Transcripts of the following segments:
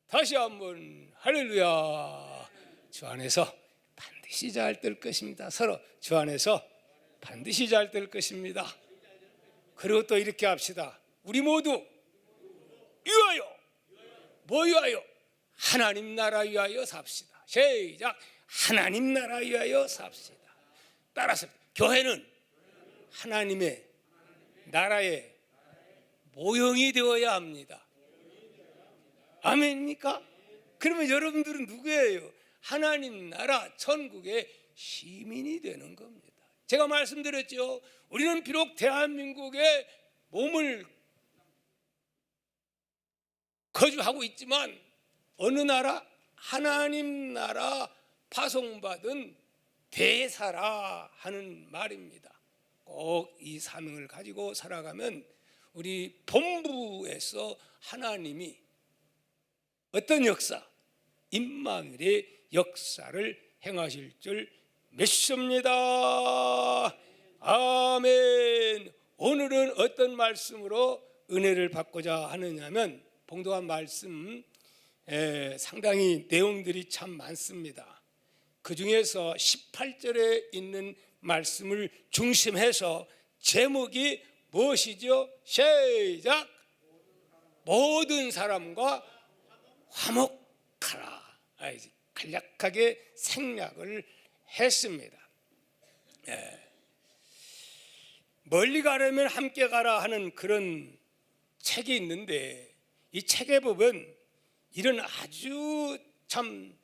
다시 한번 할렐루야. 주 안에서 반드시 잘 될 것입니다. 서로 주 안에서 반드시 잘 될 것입니다. 그리고 또 이렇게 합시다. 우리 모두 위하여, 뭐 위하여? 하나님 나라 위하여 삽시다. 시작. 하나님 나라 위하여 삽시다. 따라서 교회는 하나님의 나라의 모형이 되어야 합니다. 아멘입니까? 그러면 여러분들은 누구예요? 하나님 나라 천국의 시민이 되는 겁니다. 제가 말씀드렸죠. 우리는 비록 대한민국에 몸을 거주하고 있지만 어느 나라? 하나님 나라 파송받은 대사라 하는 말입니다. 꼭 이 사명을 가지고 살아가면 우리 본부에서 하나님이 어떤 역사? 임마누엘의 역사를 행하실 줄 믿습니다. 아멘. 오늘은 어떤 말씀으로 은혜를 받고자 하느냐면 봉독한 말씀 상당히 내용들이 참 많습니다. 그 중에서 18절에 있는 말씀을 중심해서 제목이 무엇이죠? 시작. 모든 사람과 화목하라. 간략하게 생략을 했습니다. 멀리 가려면 함께 가라 하는 그런 책이 있는데 이 책에 보면 이런 아주 참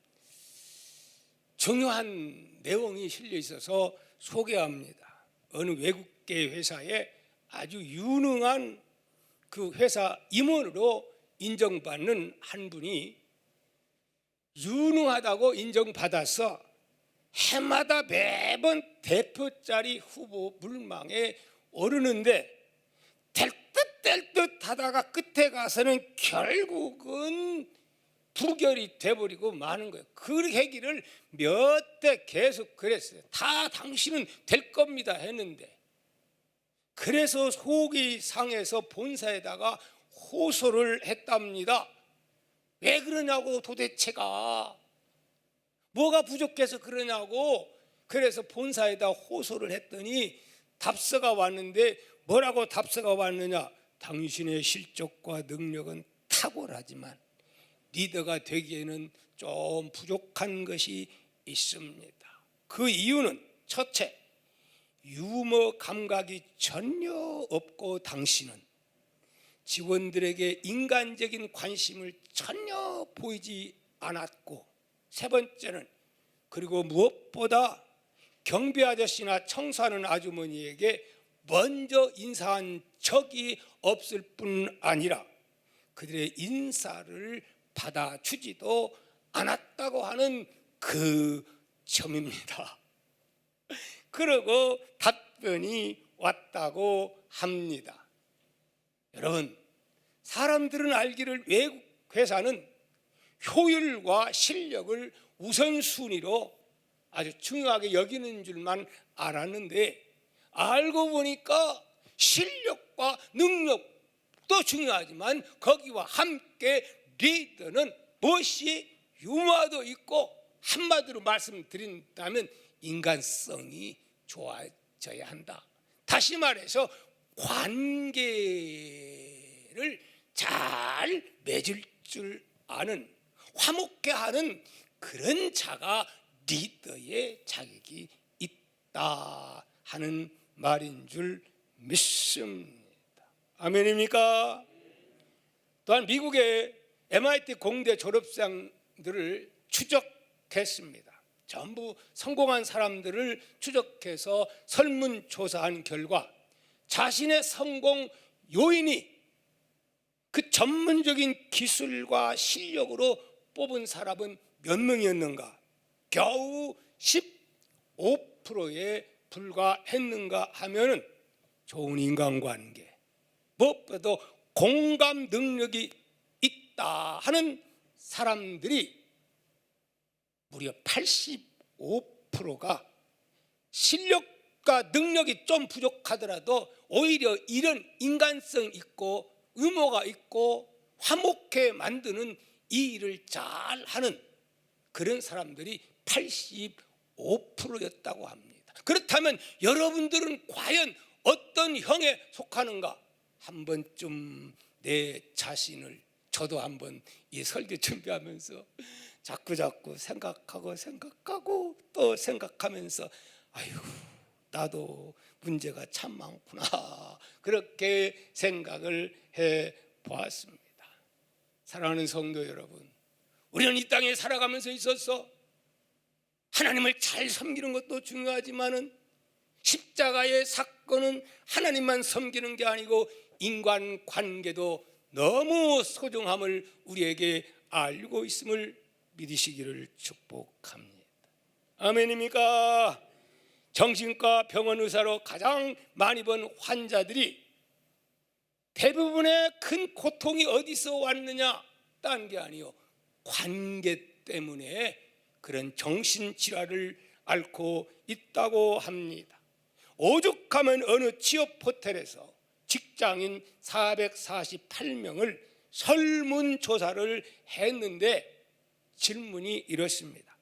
중요한 내용이 실려 있어서 소개합니다. 어느 외국계 회사에 아주 유능한 그 회사 임원으로 인정받는 한 분이 유능하다고 인정받아서 해마다 매번 대표 자리 후보 물망에 오르는데 될 듯 될 듯 하다가 끝에 가서는 결국은 부결이 돼버리고 마는 거예요. 그 얘기를 몇 대 계속 그랬어요. 다 당신은 될 겁니다 했는데, 그래서 속이 상해서 본사에다가 호소를 했답니다. 왜 그러냐고, 도대체가 뭐가 부족해서 그러냐고. 그래서 본사에다 호소를 했더니 답서가 왔는데 뭐라고 답서가 왔느냐? 당신의 실적과 능력은 탁월하지만 리더가 되기에는 좀 부족한 것이 있습니다. 그 이유는 첫째, 유머 감각이 전혀 없고 당신은 직원들에게 인간적인 관심을 전혀 보이지 않았고, 세 번째는 그리고 무엇보다 경비 아저씨나 청소하는 아주머니에게 먼저 인사한 적이 없을 뿐 아니라 그들의 인사를 받아주지도 않았다고 하는 그 점입니다. 그러고 답변이 왔다고 합니다. 여러분, 사람들은 알기를 외국 회사는 효율과 실력을 우선순위로 아주 중요하게 여기는 줄만 알았는데, 알고 보니까 실력과 능력도 중요하지만 거기와 함께 리더는 무엇이 유머도 있고, 한마디로 말씀드린다면 인간성이 좋아져야 한다. 다시 말해서 관계를 잘 맺을 줄 아는, 화목해 하는 그런 자가 리더의 자격이 있다 하는 말인 줄 믿습니다. 아멘입니까? 또한 미국의 MIT 공대 졸업생들을 추적했습니다. 전부 성공한 사람들을 추적해서 설문조사한 결과 자신의 성공 요인이 그 전문적인 기술과 실력으로 뽑은 사람은 몇 명이었는가? 겨우 15%에 불과했는가 하면은 좋은 인간관계, 무엇보다도 공감 능력이 있다 하는 사람들이 무려 85%가 실력과 능력이 좀 부족하더라도 오히려 이런 인간성 있고 의모가 있고 화목해 만드는 이 일을 잘하는 그런 사람들이 85%였다고 합니다. 그렇다면 여러분들은 과연 어떤 형에 속하는가? 한 번쯤 내 자신을, 저도 한번 이 설교 준비하면서 자꾸 생각하고 또 생각하면서 아이고, 나도 문제가 참 많구나, 그렇게 생각을 해 보았습니다. 사랑하는 성도 여러분, 우리는 이 땅에 살아가면서 있어서 하나님을 잘 섬기는 것도 중요하지만은 십자가의 사건은 하나님만 섬기는 게 아니고 인간관계도 너무 소중함을 우리에게 알고 있음을 믿으시기를 축복합니다. 아멘입니까? 정신과 병원 의사로 가장 많이 본 환자들이 대부분의 큰 고통이 어디서 왔느냐? 딴 게 아니요, 관계 때문에 그런 정신질환을 앓고 있다고 합니다. 오죽하면 어느 취업 호텔에서 직장인 448명을 설문조사를 했는데 질문이 이렇습니다.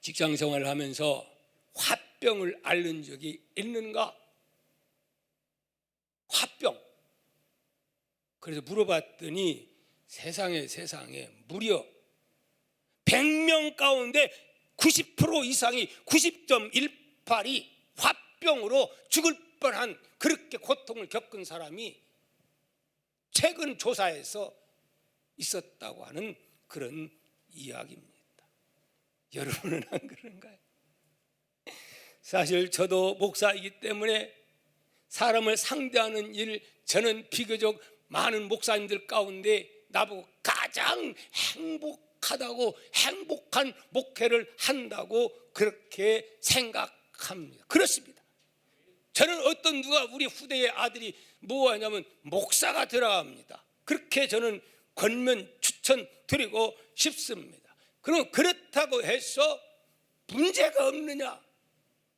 직장 생활을 하면서 화병을 앓는 적이 있는가? 화병. 그래서 물어봤더니 세상에 무려 100명 가운데 90% 이상이 90.18이 화병으로 죽을 뻔한 그렇게 고통을 겪은 사람이 최근 조사에서 있었다고 하는 그런 이야기입니다. 여러분은 안 그런가요? 사실 저도 목사이기 때문에 사람을 상대하는 일, 저는 비교적 많은 목사님들 가운데 나보고 가장 행복하다고, 행복한 목회를 한다고 그렇게 생각합니다. 그렇습니다. 저는 어떤 누가 우리 후대의 아들이 뭐 하냐면 목사가 들어갑니다. 그렇게 저는 권면 추천드리고 싶습니다. 그럼 그렇다고 해서 문제가 없느냐?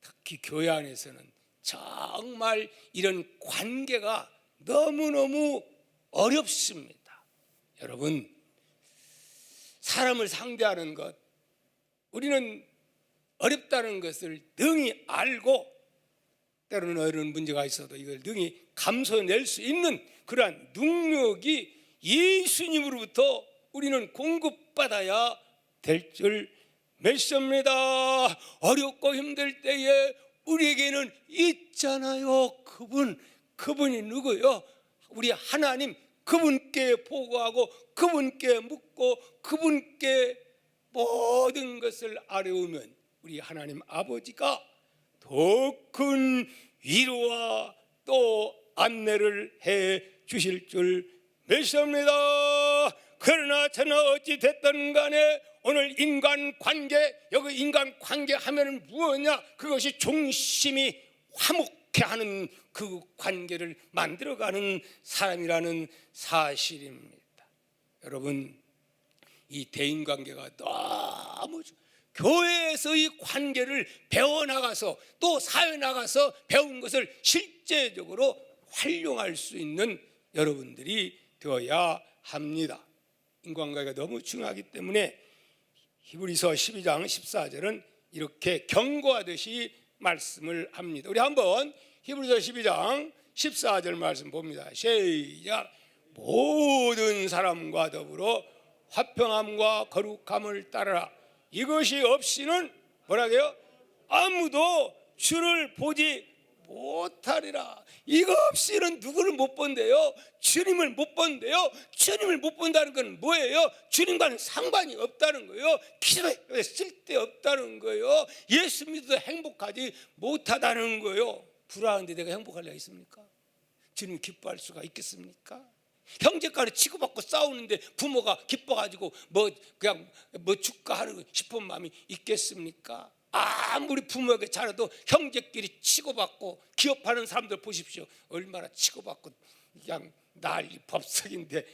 특히 교회 안에서는 정말 이런 관계가 너무너무 어렵습니다. 여러분, 사람을 상대하는 것, 우리는 어렵다는 것을 능히 알고 때로는 이런 문제가 있어도 이걸 능히 감소해낼 수 있는 그러한 능력이 예수님으로부터 우리는 공급받아야 될 줄 믿습니다. 어렵고 힘들 때에 우리에게는 있잖아요. 그분이 누구요? 우리 하나님, 그분께 보고하고 그분께 묻고 그분께 모든 것을 아뢰우면 우리 하나님 아버지가 더 큰 위로와 또 안내를 해 주실 줄 믿습니다. 그러나 저는 어찌 됐든 간에 오늘 인간관계, 여기 인간관계 하면은 무엇이냐? 그것이 중심이 화목해 하는 그 관계를 만들어가는 사람이라는 사실입니다. 여러분, 이 대인관계가 너무 교회에서 이 관계를 배워나가서 또 사회 나가서 배운 것을 실제적으로 활용할 수 있는 여러분들이 되어야 합니다. 인간관계가 너무 중요하기 때문에 히브리서 12장 14절은 이렇게 경고하듯이 말씀을 합니다. 우리 한번 히브리서 12장 14절 말씀 봅니다. 시작. 모든 사람과 더불어 화평함과 거룩함을 따르라. 이것이 없이는 뭐라고요? 아무도 주를 보지 못하리라. 이거 없이는 누구를 못 본대요? 주님을 못 본대요. 주님을 못 본다는 건 뭐예요? 주님과는 상관이 없다는 거예요. 기도에 쓸데없다는 거예요. 예수 믿어도 행복하지 못하다는 거예요. 불안한데 내가 행복할 리가 있습니까? 주님 기뻐할 수가 있겠습니까? 형제간에 치고받고 싸우는데 부모가 기뻐가지고 그냥 줄까 하는 싶은 마음이 있겠습니까? 아무리 부모에게 잘해도 형제끼리 치고받고 기업하는 사람들 보십시오. 얼마나 치고받고 그냥 난리 법석인데,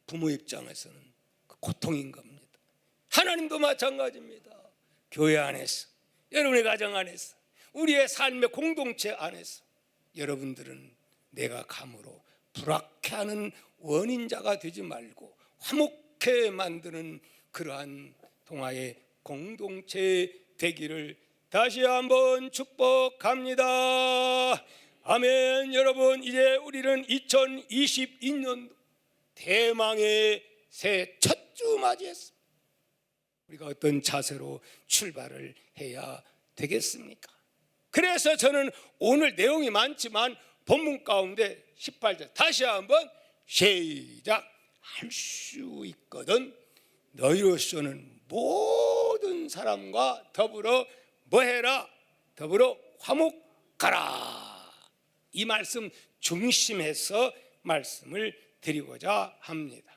부모 입장에서는 고통인 겁니다. 하나님도 마찬가지입니다. 교회 안에서, 여러분의 가정 안에서, 우리의 삶의 공동체 안에서 여러분들은 내가 감으로 불악해하는 원인자가 되지 말고 화목해 만드는 그러한 동아의 공동체 되기를 다시 한번 축복합니다. 아멘. 여러분, 이제 우리는 2022년도 대망의 새 첫 주 맞이했습니다. 우리가 어떤 자세로 출발을 해야 되겠습니까? 그래서 저는 오늘 내용이 많지만 본문 가운데 18절 다시 한번 시작. 할 수 있거든 너희로서는 모든 사람과 더불어 뭐해라? 더불어 화목하라. 이 말씀 중심해서 말씀을 드리고자 합니다.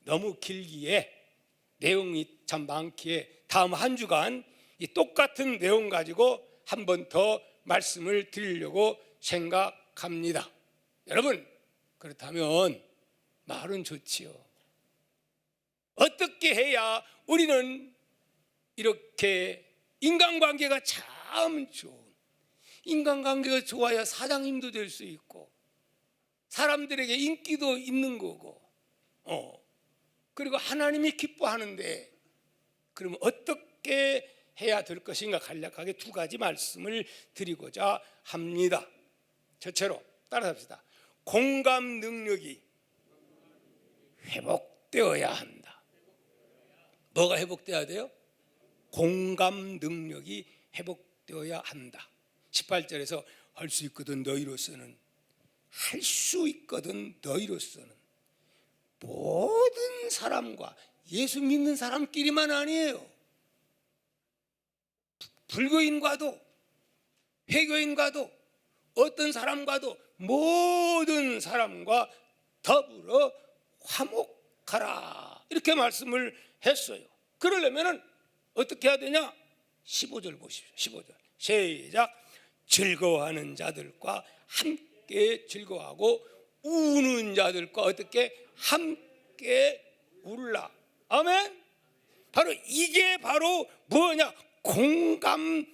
너무 길기에 내용이 참 많기에 다음 한 주간 이 똑같은 내용 가지고 한 번 더 말씀을 드리려고 생각합니다. 여러분, 그렇다면 말은 좋지요. 어떻게 해야 우리는 이렇게 인간관계가 참 좋은, 인간관계가 좋아야 사장님도 될 수 있고 사람들에게 인기도 있는 거고 그리고 하나님이 기뻐하는데, 그러면 어떻게 해야 될 것인가 간략하게 두 가지 말씀을 드리고자 합니다. 첫째로 따라합시다. 공감 능력이 회복되어야 한다. 뭐가 회복되어야 돼요? 공감 능력이 회복되어야 한다. 18절에서 할 수 있거든 너희로서는, 할 수 있거든 너희로서는 모든 사람과, 예수 믿는 사람끼리만 아니에요. 불교인과도 회교인과도 어떤 사람과도 모든 사람과 더불어 화목하라, 이렇게 말씀을 했어요. 그러려면 어떻게 해야 되냐? 15절 보십시오. 15절 시작. 즐거워하는 자들과 함께 즐거워하고 우는 자들과 어떻게 함께 울라. 아멘. 바로 이게 바로 뭐냐? 공감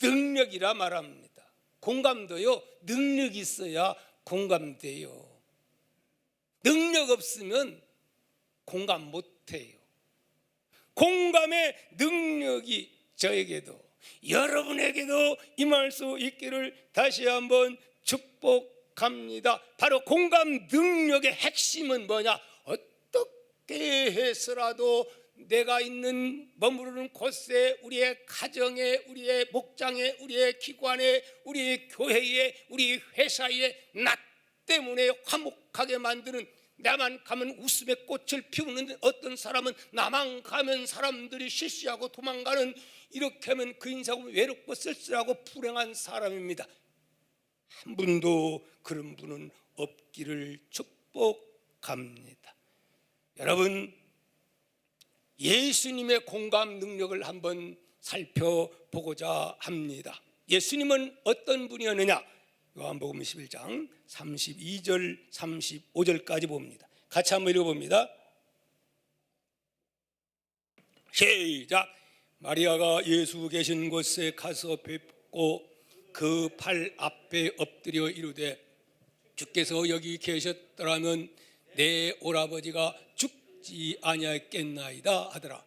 능력이라 말합니다. 공감도요, 능력이 있어야 공감돼요. 능력 없으면 공감 못해요. 공감의 능력이 저에게도 여러분에게도 임할 수 있기를 다시 한번 축복합니다. 바로 공감 능력의 핵심은 뭐냐? 어떻게 해서라도 내가 있는 머무르는 곳에, 우리의 가정에, 우리의 목장에, 우리의 기관에, 우리의 교회에, 우리 회사에 나 때문에 화목하게 만드는, 나만 가면 웃음의 꽃을 피우는, 어떤 사람은 나만 가면 사람들이 실시하고 도망가는, 이렇게 하면 그 인생은 외롭고 쓸쓸하고 불행한 사람입니다. 한 분도 그런 분은 없기를 축복합니다. 여러분, 예수님의 공감 능력을 한번 살펴보고자 합니다. 예수님은 어떤 분이었느냐? 요한복음 11장 32절 35절까지 봅니다. 같이 한번 읽어봅니다. 시작. 마리아가 예수 계신 곳에 가서 뵙고 그 팔 앞에 엎드려 이르되, 주께서 여기 계셨더라면 내 오라버지가 죽지 아니하였겠나이다 하더라.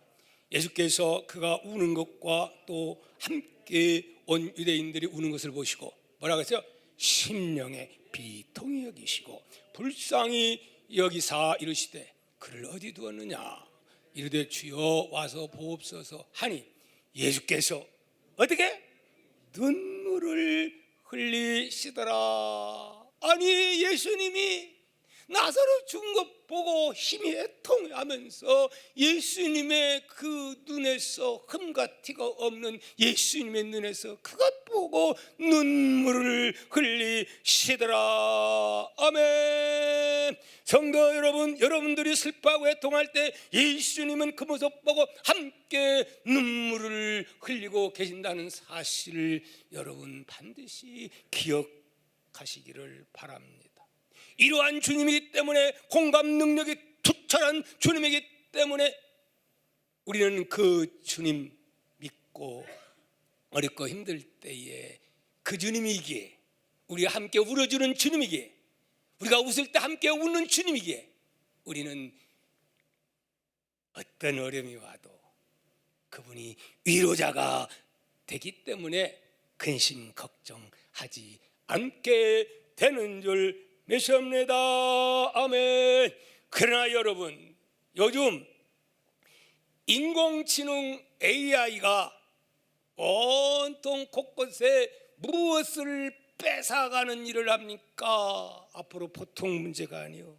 예수께서 그가 우는 것과 또 함께 온 유대인들이 우는 것을 보시고 뭐라고 했어요? 심령에 비통히 여기시고 불쌍히 여기사 이르시되, 그를 어디 두었느냐? 이르되 주여 와서 보옵소서 하니, 예수께서 어떻게? 눈물을 흘리시더라. 아니, 예수님이 나사로 죽은 것 보고 힘이 애통하면서 예수님의 그 눈에서 흠과 티가 없는 예수님의 눈에서 그것 보고 눈물을 흘리시더라. 아멘. 성도 여러분, 여러분들이 슬퍼하고 애통할 때 예수님은 그 모습 보고 함께 눈물을 흘리고 계신다는 사실을 여러분 반드시 기억하시기를 바랍니다. 이러한 주님이기 때문에, 공감 능력이 투철한 주님이기 때문에 우리는 그 주님 믿고 어렵고 힘들 때에 그 주님이기에, 우리가 함께 울어주는 주님이기에, 우리가 웃을 때 함께 웃는 주님이기에 우리는 어떤 어려움이 와도 그분이 위로자가 되기 때문에 근심 걱정하지 않게 되는 줄 믿습니다. 아멘. 그러나 여러분, 요즘 인공지능 AI가 온통 곳곳에 무엇을 뺏어가는 일을 합니까? 앞으로 보통 문제가 아니요.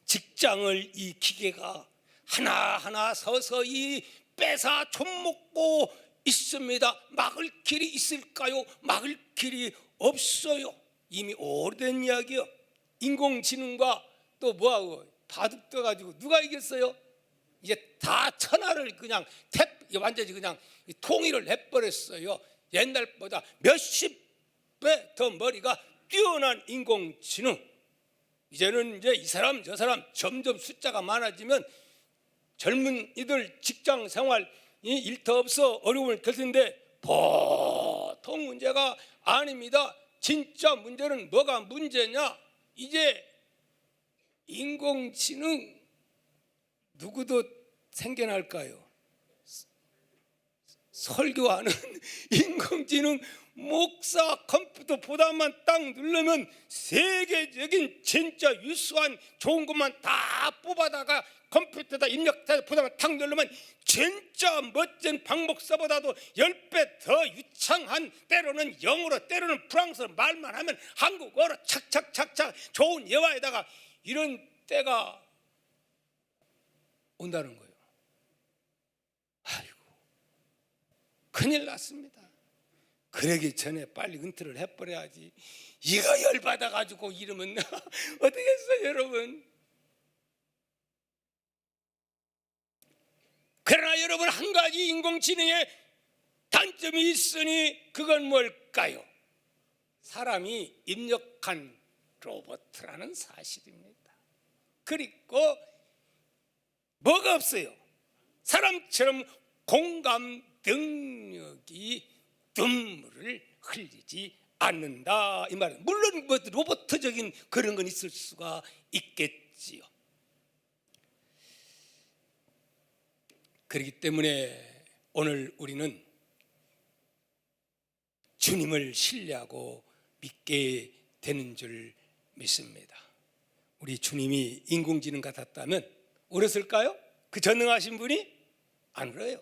직장을 이 기계가 하나하나 서서히 뺏어 좀먹고 있습니다. 막을 길이 있을까요? 막을 길이 없어요. 이미 오래된 이야기요. 인공지능과 또 뭐하고 바둑 떠가지고 누가 이겼어요? 이제 다 천하를 그냥 완전히 그냥 통일을 해버렸어요. 옛날보다 몇십 배 더 머리가 뛰어난 인공지능. 이제는 이제 이 사람 저 사람 점점 숫자가 많아지면 젊은이들 직장 생활이 일터 없어 어려움을 겪을 텐데 보통 문제가 아닙니다. 진짜 문제는 뭐가 문제냐? 이제 인공지능 누구도 생겨날까요? 설교하는 인공지능 목사 컴퓨터 보다만 딱 누르면 세계적인 진짜 유수한 좋은 것만 다 뽑아다가 컴퓨터에다 입력해서 보다만 탁 누르면 진짜 멋진 박 목사보다도 10배 더 유창한, 때로는 영어로 때로는 프랑스어로 말만 하면 한국어로 착착착착 좋은 예화에다가 이런 때가 온다는 거예요. 아이고, 큰일 났습니다. 그러기 전에 빨리 은퇴를 해버려야지. 이거 열받아가지고 이러면 어떻겠어요, 여러분? 그러나 여러분, 한 가지 인공지능의 단점이 있으니 그건 뭘까요? 사람이 입력한 로봇이라는 사실입니다. 그리고 뭐가 없어요? 사람처럼 공감 능력이 눈물을 흘리지 않는다, 이 말은. 물론 뭐 로봇적인 그런 건 있을 수가 있겠지요. 그렇기 때문에 오늘 우리는 주님을 신뢰하고 믿게 되는 줄 믿습니다. 우리 주님이 인공지능 같았다면 울었을까요? 그 전능하신 분이 안 울어요.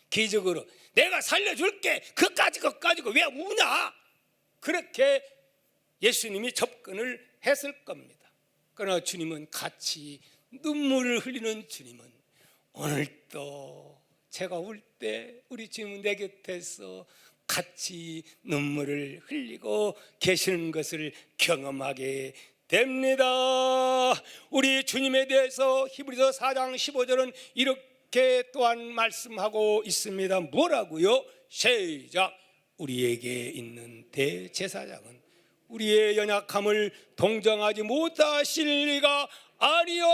기적으로 내가 살려줄게, 그까지 왜 우냐? 그렇게 예수님이 접근을 했을 겁니다. 그러나 주님은 같이 눈물을 흘리는 주님은 오늘도 제가 울 때 우리 주님은 내 곁에서 같이 눈물을 흘리고 계시는 것을 경험하게 됩니다. 우리 주님에 대해서 히브리서 4장 15절은 이렇게 또한 말씀하고 있습니다. 뭐라고요? 시작. 우리에게 있는 대제사장은 우리의 연약함을 동정하지 못하실 리가 아니요.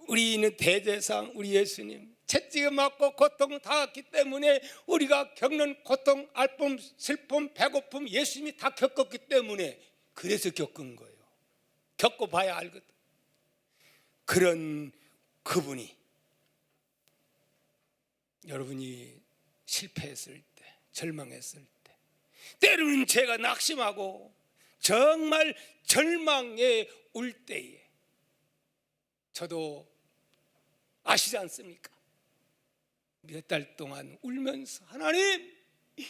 우리는 대제사장, 우리 예수님 채찍에 맞고 고통 당했기 때문에 우리가 겪는 고통, 아픔, 슬픔, 배고픔 예수님이 다 겪었기 때문에 그래서 겪은 거예요. 겪어봐야 알거든. 그런 그분이 여러분이 실패했을 때, 절망했을 때, 때로는 제가 낙심하고 정말 절망에 올 때에 저도 아시지 않습니까? 몇 달 동안 울면서 하나님, 이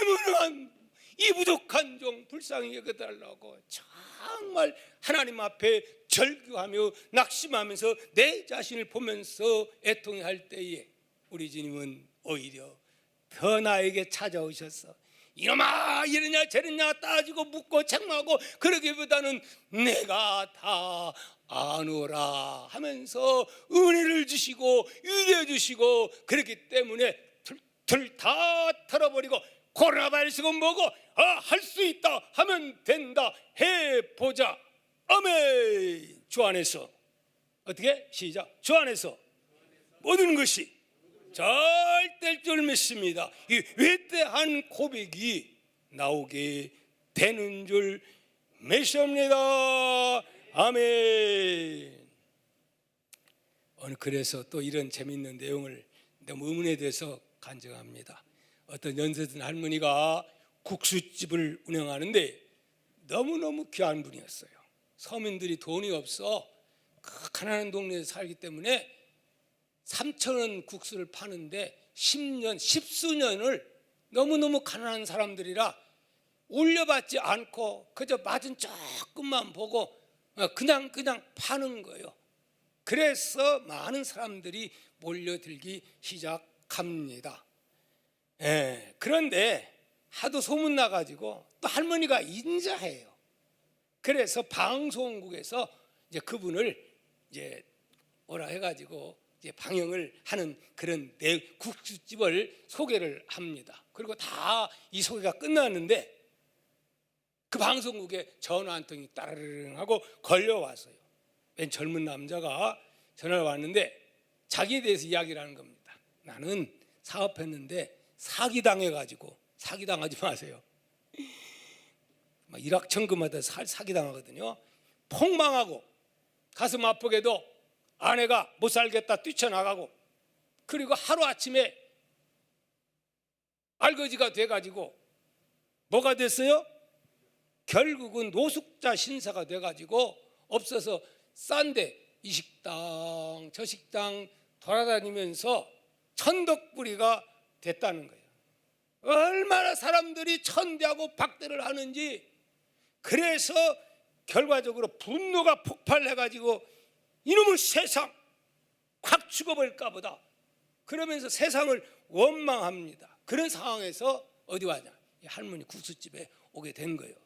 무능한, 이 부족한 종 불쌍히 여겨달라고 정말 하나님 앞에 절규하며 낙심하면서 내 자신을 보면서 애통할 때에 우리 주님은 오히려 더 나에게 찾아오셔서 이놈아 이러냐 저러냐 따지고 묻고 책망하고 그러기보다는 내가 다 아노라 하면서 은혜를 주시고 위로해 주시고, 그렇기 때문에 틀 다 털어버리고 코로나 바이러스가 뭐고 할 수 있다 하면 된다 해보자. 아멘. 주 안에서 어떻게? 시작. 주 안에서 모든 것이 잘 될 줄 믿습니다. 이 위대한 고백이 나오게 되는 줄 믿습니다. 아멘. 오늘 그래서 또 이런 재미있는 내용을 너무 응원해돼서 간증합니다. 어떤 연세든 할머니가 국수집을 운영하는데 너무너무 귀한 분이었어요. 서민들이 돈이 없어 그 가난한 동네에 살기 때문에 3,000원 국수를 파는데 10년, 십수년을 너무너무 가난한 사람들이라 올려받지 않고 그저 마진 조금만 보고 그냥 파는 거예요. 그래서 많은 사람들이 몰려들기 시작합니다. 그런데 하도 소문 나가지고 또 할머니가 인자해요. 그래서 방송국에서 이제 그분을 이제 뭐라 해가지고 이제 방영을 하는 그런 국수집을 소개를 합니다. 그리고 다 이 소개가 끝났는데 그 방송국에 전화 한 통이 따르릉 하고 걸려왔어요. 맨 젊은 남자가 전화를 왔는데 자기에 대해서 이야기를 하는 겁니다. 나는 사업했는데 사기당해가지고, 사기당하지 마세요. 막 일확천금하다 사기당하거든요. 폭망하고 가슴 아프게도 아내가 못 살겠다 뛰쳐나가고, 그리고 하루아침에 알거지가 돼가지고 뭐가 됐어요? 결국은 노숙자 신사가 돼가지고 없어서 싼데 이 식당 저 식당 돌아다니면서 천덕꾸리가 됐다는 거예요. 얼마나 사람들이 천대하고 박대를 하는지. 그래서 결과적으로 분노가 폭발해가지고 이놈의 세상 확 죽어버릴까 보다 그러면서 세상을 원망합니다. 그런 상황에서 어디 와냐, 할머니 국수집에 오게 된 거예요.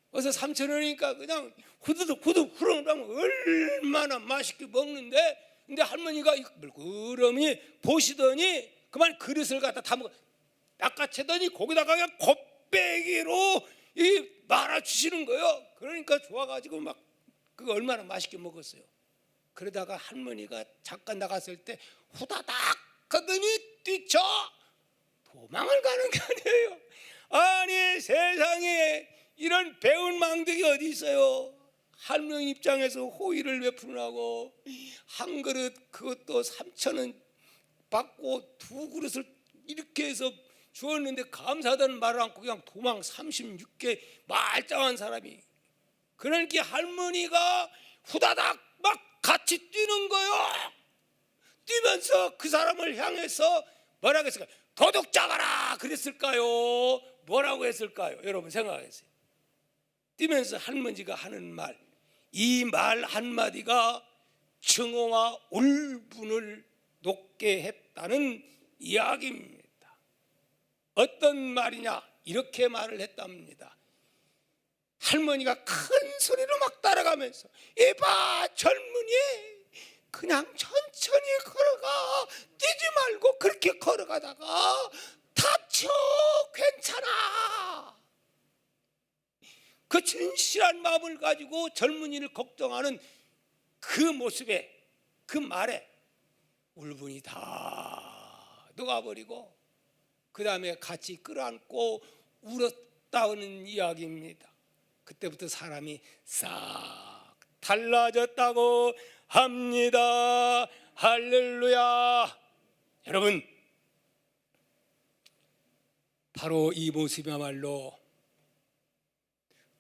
그래서 3,000원이니까 그냥 후두둑 후렁후렁 얼마나 맛있게 먹는데, 근데 할머니가 물끄러미 보시더니 그만 그릇을 갖다 담고 낚아채더니 거기다가 그냥 곱빼기로 말아 주시는 거예요. 그러니까 좋아가지고 막 그거 얼마나 맛있게 먹었어요. 그러다가 할머니가 잠깐 나갔을 때 후다닥 하더니 뛰쳐 도망을 가는 게 아니에요. 아니 세상에 이런 배운 망덕이 어디 있어요. 할머니 입장에서 호의를 베푸라고 한 그릇 그것도 3,000원 받고 두 그릇을 이렇게 해서 주었는데 감사하다는 말을 않고 그냥 도망 36개 말짱한 사람이. 그러니까 할머니가 후다닥 막 같이 뛰는 거요. 뛰면서 그 사람을 향해서 뭐라고 했을까요? 도둑 잡아라 그랬을까요? 뭐라고 했을까요? 여러분 생각하세요. 뛰면서 할머니가 하는 말, 이 말 한마디가 증오와 울분을 높게 했다는 이야기입니다. 어떤 말이냐, 이렇게 말을 했답니다. 할머니가 큰 소리로 막 따라가면서 이봐 젊은이, 그냥 천천히 걸어가, 뛰지 말고 그렇게 걸어가다가 다쳐 괜찮아. 그 진실한 마음을 가지고 젊은이를 걱정하는 그 모습에, 그 말에 울분이 다 녹아버리고 그 다음에 같이 끌어안고 울었다는 이야기입니다. 그때부터 사람이 싹 달라졌다고 합니다. 할렐루야. 여러분, 바로 이 모습이야말로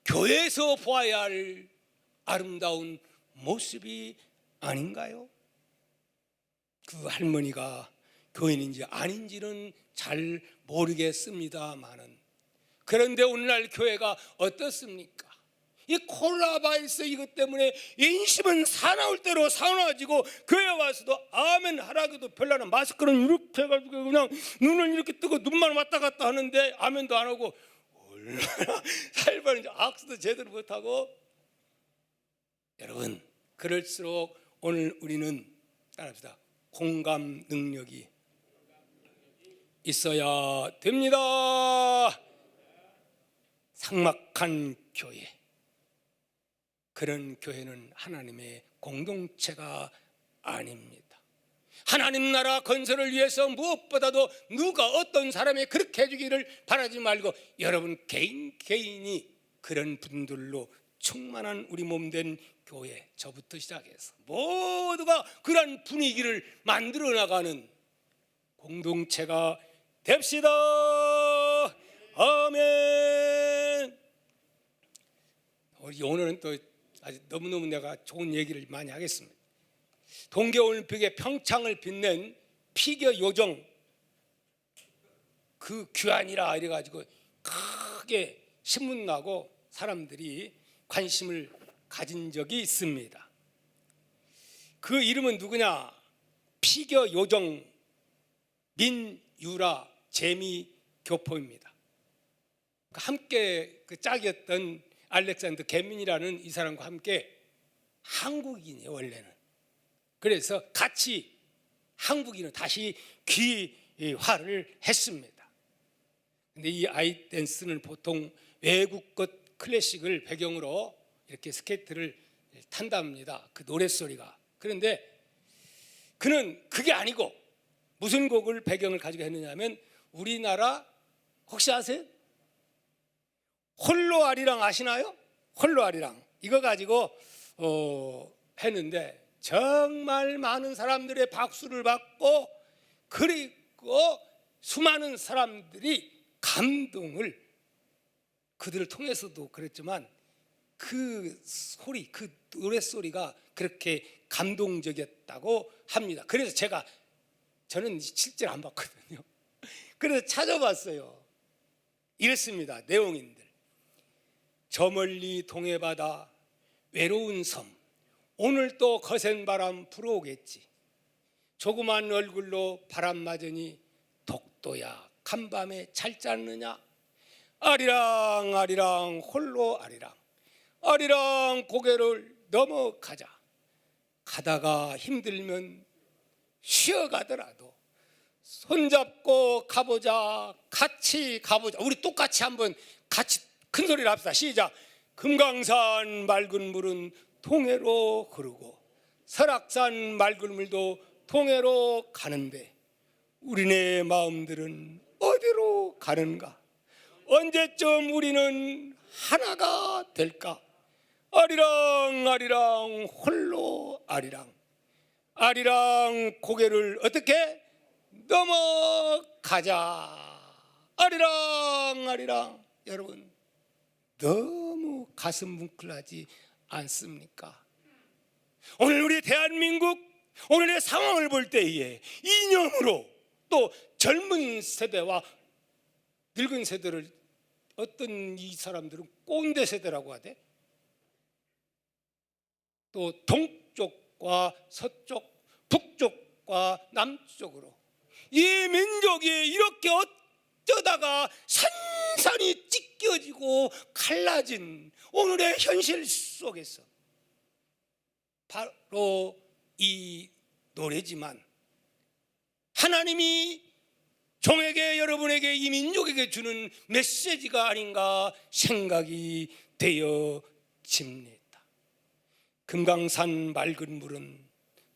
교회에서 보아야 할 아름다운 모습이 아닌가요? 그 할머니가 교인인지 아닌지는 잘 모르겠습니다만은, 그런데 오늘날 교회가 어떻습니까? 이 코로나 바이러스 이것 때문에 인심은 사나울 대로 사나워지고 교회 와서도 아멘 하라고도 별나는 마스크는 이렇게 해가지고 그냥 눈을 이렇게 뜨고 눈만 왔다 갔다 하는데 아멘도 안 하고 얼마나 살벌한지 악수도 제대로 못하고. 여러분, 그럴수록 오늘 우리는 따라합시다. 공감 능력이 있어야 됩니다. 삭막한 교회, 그런 교회는 하나님의 공동체가 아닙니다. 하나님 나라 건설을 위해서 무엇보다도 누가 어떤 사람이 그렇게 해주기를 바라지 말고 여러분 개인이 그런 분들로 충만한 우리 몸된 교회, 저부터 시작해서 모두가 그런 분위기를 만들어 나가는 공동체가 됩시다. 아멘. 우리 오늘은 또 아주 너무너무 내가 좋은 얘기를 많이 하겠습니다. 동계올림픽의 평창을 빛낸 피겨 요정 그 귀환이라 이래가지고 크게 신문 나고 사람들이 관심을 가진 적이 있습니다. 그 이름은 누구냐? 피겨 요정 민유라 재미교포입니다. 함께 그 짝이었던 알렉산더 개민이라는 이 사람과 함께 한국인이에요 원래는. 그래서 같이 한국인을 다시 귀화를 했습니다. 근데 이 아이댄스는 보통 외국 것 클래식을 배경으로 이렇게 스케이트를 탄답니다. 그 노랫소리가. 그런데 그는 그게 아니고 무슨 곡을 배경을 가지고 했느냐면 우리나라 혹시 아세요? 홀로 아리랑 아시나요? 홀로 아리랑 이거 가지고 했는데 정말 많은 사람들의 박수를 받고 그리고 수많은 사람들이 감동을 그들을 통해서도 그랬지만 그 소리, 그 노랫소리가 그렇게 감동적이었다고 합니다. 그래서 저는 실제로 안 봤거든요. 그래서 찾아봤어요. 이랬습니다. 내용인들. 저 멀리 동해바다 외로운 섬 오늘 또 거센 바람 불어오겠지. 조그만 얼굴로 바람 맞으니 독도야 간밤에 잘 짰느냐. 아리랑 아리랑 홀로 아리랑 아리랑 고개를 넘어가자. 가다가 힘들면 쉬어가더라도 손잡고 가보자. 같이 가보자. 우리 똑같이 한번 같이 큰 소리를 합시다. 시작. 금강산 맑은 물은 동해로 흐르고 설악산 맑은 물도 동해로 가는데 우리네 마음들은 어디로 가는가? 언제쯤 우리는 하나가 될까? 아리랑 아리랑 홀로 아리랑 아리랑 고개를 어떻게 넘어가자. 아리랑 아리랑. 여러분 너무 가슴 뭉클하지 않습니까? 오늘 우리 대한민국 오늘의 상황을 볼 때에 이념으로 또 젊은 세대와 늙은 세대를 어떤 이 사람들은 꼰대 세대라고 하대. 또 동쪽과 서쪽, 북쪽과 남쪽으로 이 민족이 이렇게 어쩌다가 산산이 찢겨지고 갈라진 오늘의 현실 속에서 바로 이 노래지만 하나님이 종에게 여러분에게 이 민족에게 주는 메시지가 아닌가 생각이 되어집니다. 금강산 맑은 물은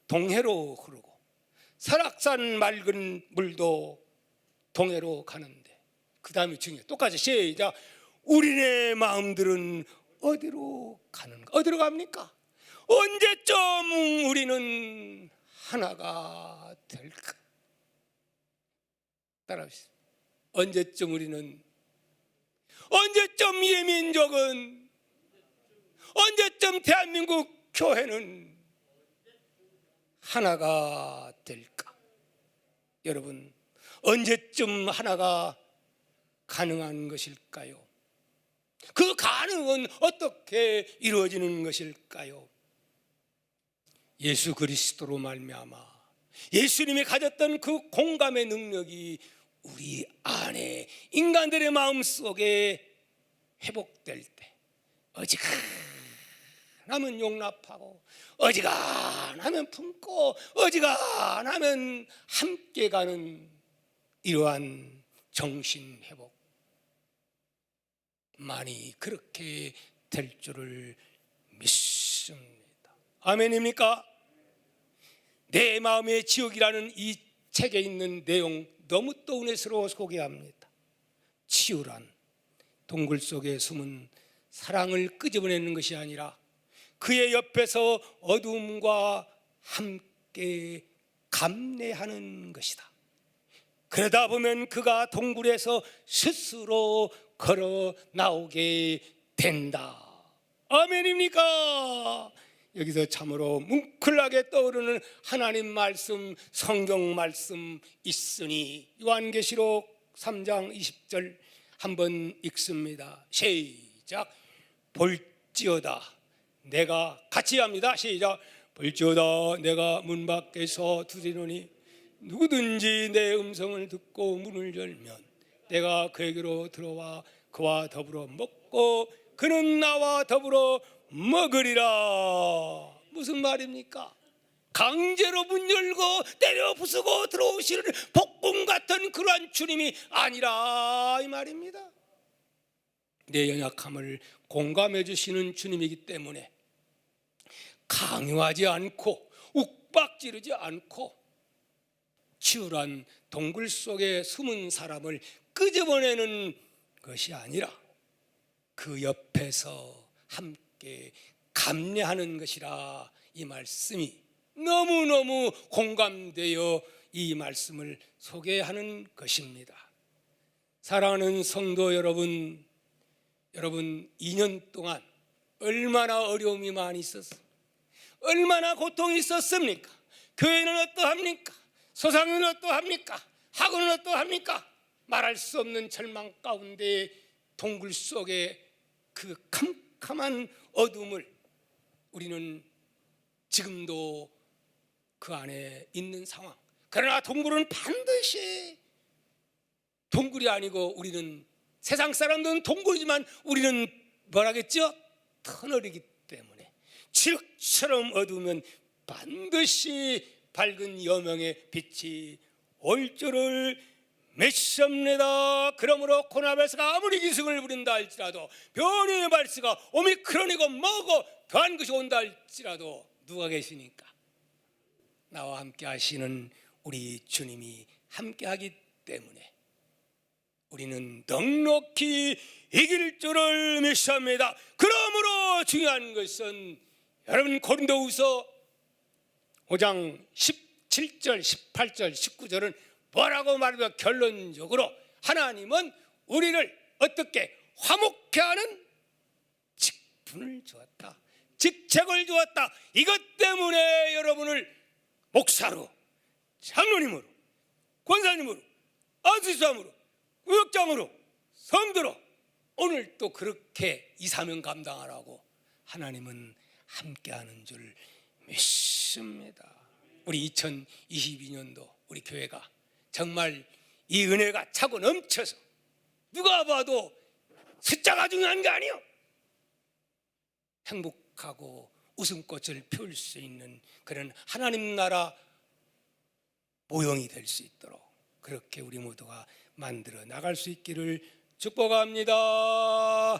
동해로 흐르고 설악산 맑은 물도 동해로 가는데 그 다음에 중요해. 똑같이 시작. 우리네 마음들은 어디로 가는가? 어디로 갑니까? 언제쯤 우리는 하나가 될까? 따라합시다. 언제쯤 이 민족은, 언제쯤 대한민국 교회는 하나가 될까? 여러분, 언제쯤 하나가 가능한 것일까요? 그 가능은 어떻게 이루어지는 것일까요? 예수 그리스도로 말미암아 예수님이 가졌던 그 공감의 능력이 우리 안에 인간들의 마음속에 회복될 때 어지간하면 용납하고 어지간하면 품고 어지간하면 함께 가는 이러한 정신회복 많이 그렇게 될 줄을 믿습니다. 아멘입니까? 내 마음의 지옥이라는 이 책에 있는 내용 너무 또 은혜스러워 소개합니다. 치유란 동굴 속에 숨은 사랑을 끄집어내는 것이 아니라 그의 옆에서 어둠과 함께 감내하는 것이다. 그러다 보면 그가 동굴에서 스스로 걸어 나오게 된다. 아멘입니까? 여기서 참으로 뭉클하게 떠오르는 하나님 말씀, 성경 말씀 있으니 요한계시록 3장 20절 한번 읽습니다. 시작. 볼지어다 내가 같이 합니다. 시작. 볼지어다 내가 문 밖에서 두드리노니 누구든지 내 음성을 듣고 문을 열면 내가 그에게로 들어와 그와 더불어 먹고 그는 나와 더불어 먹으리라. 무슨 말입니까? 강제로 문 열고 때려 부수고 들어오시는 복음 같은 그러한 주님이 아니라 이 말입니다. 내 연약함을 공감해 주시는 주님이기 때문에 강요하지 않고 욱박지르지 않고 치열한 동굴 속에 숨은 사람을 끄집어내는 것이 아니라 그 옆에서 함께 감내하는 것이라. 이 말씀이 너무너무 공감되어 이 말씀을 소개하는 것입니다. 사랑하는 성도 여러분, 2년 동안 얼마나 어려움이 많이 있었습니까? 얼마나 고통이 있었습니까? 교회는 어떠합니까? 소상은 어떠합니까? 학원은 어떠합니까? 말할 수 없는 절망 가운데 동굴 속에 그 캄캄한 어둠을 우리는 지금도 그 안에 있는 상황. 그러나 동굴은 반드시 동굴이 아니고 우리는 세상 사람들은 동굴이지만 우리는 뭐라겠죠? 터널이기 때문에 칠흑처럼 어두우면 반드시 밝은 여명의 빛이 올 줄을 믿습니다. 그러므로 코로나 발사가 아무리 기승을 부린다 할지라도 변이의 발사가 오미크론이고 뭐고 더한 것이 온다 할지라도 누가 계시니까? 나와 함께 하시는 우리 주님이 함께 하기 때문에 우리는 넉넉히 이길 줄을 믿습니다. 그러므로 중요한 것은 여러분 고린도후서 5장 17절, 18절, 19절은 뭐라고 말하면 결론적으로 하나님은 우리를 어떻게 화목케 하는 직분을 주었다. 직책을 주었다. 이것 때문에 여러분을 목사로, 장로님으로, 권사님으로, 안수사무로, 구역장으로, 성도로 오늘 또 그렇게 이 사명 감당하라고 하나님은 함께하는 줄 믿습니다. 우리 2022년도 우리 교회가 정말 이 은혜가 차고 넘쳐서 누가 봐도 숫자가 중요한 게 아니요, 행복하고 웃음꽃을 피울 수 있는 그런 하나님 나라 모형이 될 수 있도록 그렇게 우리 모두가 만들어 나갈 수 있기를 축복합니다.